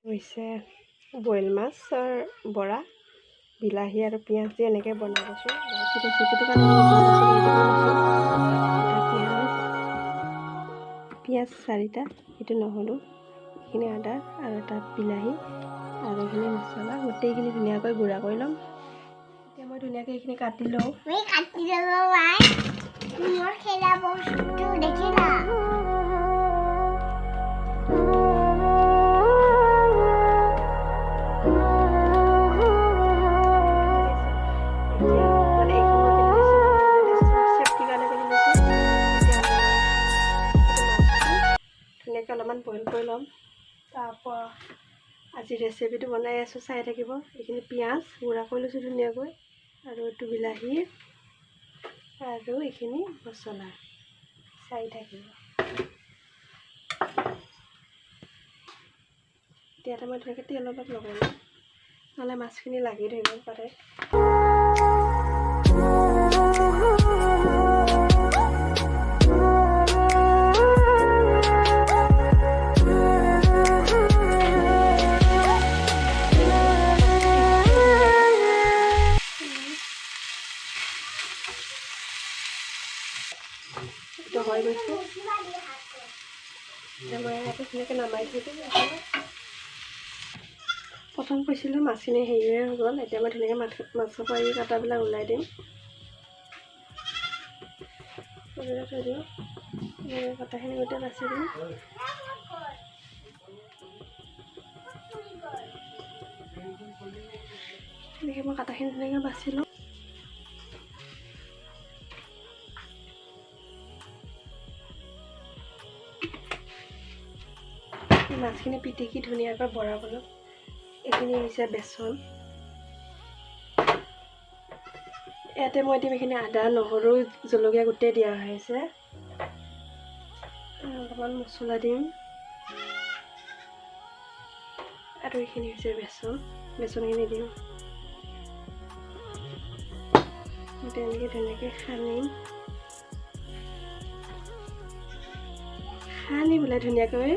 হৈছে বইল মাছৰ বৰা বিলাহী আৰু পিঁয়াজ দি এনেকৈ বনাই লৈছোঁ। ৰেচিপিটো কাৰণে পিঁয়াজ 4টা, এইটো নহৰু, এইখিনি আদা আৰু তাত বিলাহী আৰু এইখিনি মছলা গোটেইখিনি ধুনীয়াকৈ গুড়া কৰি ল'ম। এতিয়া মই ধুনীয়াকৈ এইখিনি কাটি লওঁ। অলপমান বইল কৰি ল'ম। তাৰপৰা আজি ৰেচিপিটো বনাই আছোঁ, চাই থাকিব। এইখিনি পিঁয়াজ গুড়া কৰি লৈছোঁ ধুনীয়াকৈ, আৰু এইটো বিলাহী আৰু এইখিনি মছলা চাই থাকিব। এতিয়া মই ধুনীয়াকৈ তেল অলপ লগাই লওঁ, নহ'লে মাছখিনি লাগি ধৰিব পাৰে। হৈ গৈছে, এতিয়া মই ধুনীয়াকৈ নামাই থৈ দিম। প্ৰথম কৈছিলোঁ মাছখিনি হেৰিয়ে হৈ গ'ল, এতিয়া মই ধুনীয়াকৈ মাছৰ পৰা এই কাটাবিলাক ওলাই দিম। থৈ দিওঁ, কাটাখিনি গোটেই বাছি দিম। এনেকৈ মই কাটাখিনি ধুনীয়াকৈ বাছি লওঁ। মাছখিনি পিটিকি ধুনীয়াকৈ বৰাবলৈ, এইখিনি হৈছে বেচন। ইয়াতে মই দিম এইখিনি আদা, নহৰু, জলকীয়া গোটেই দিয়া হৈছে। অলপমান মছলা দিম, আৰু এইখিনি হৈছে বেচনখিনি দিম। তেনেকৈ সানিম, সানি পেলাই ধুনীয়াকৈ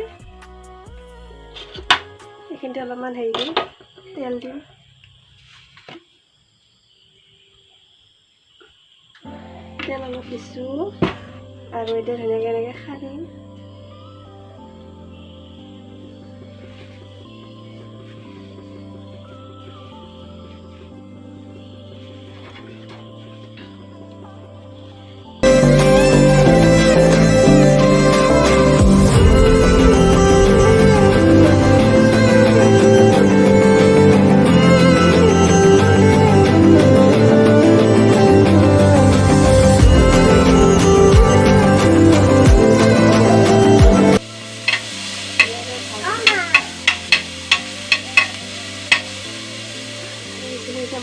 এইখিনিতে অলপমান হেৰি দিম, তেল দিম। তেল অলপ দিছোঁ, আৰু এতিয়া ধুনীয়াকৈ এনেকৈ সানিম।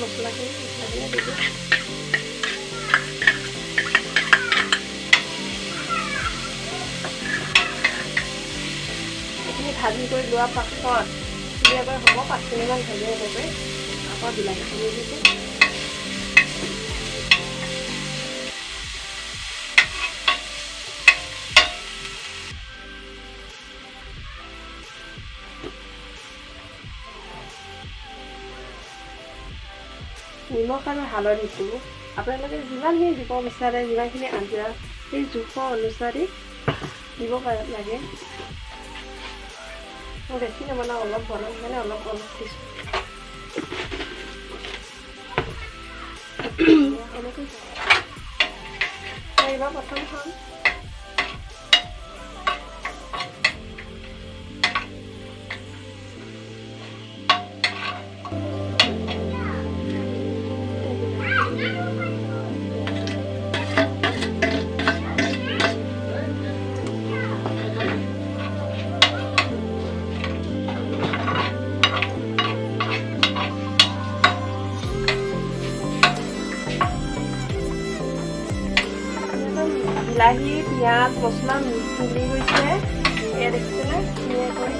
মছলাখিনি এইখিনি ভাজি কৰি লোৱাৰ পাছত ধুনীয়াকৈ হ'ব, 5 মিনিটমান ভাজি এনেকৈ আকৌ বিলাহীখিনি দিছোঁ। নিমখ আৰু হালধিটো আপোনালোকে যিমানখিনি দিব বিচাৰে, যিমানখিনি আঞ্জা সেই জোখৰ অনুসাৰি দিব লাগে। মই বেছি নবনাওঁ, অলপ বনাওঁ, মানে অলপ দিছোঁ। এনেকৈ মই এইবাৰ প্ৰথম খাম। বিলাহী, পিঁয়াজ, মছলা মিলি গৈছে। এয়া দেখিছেনে ধুনীয়াকৈ।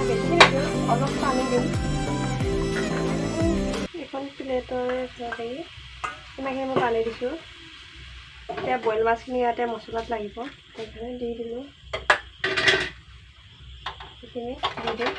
বেছি নিদিওঁ, অলপ পানী দিম। এখন প্লেটৰ হেৰি ইমানখিনি মই পানী দিছোঁ। এতিয়া বইল মাছখিনি ইয়াতে মছলাত লাগিব, সেইকাৰণে দি দিলোঁ। এইখিনি দি দিম।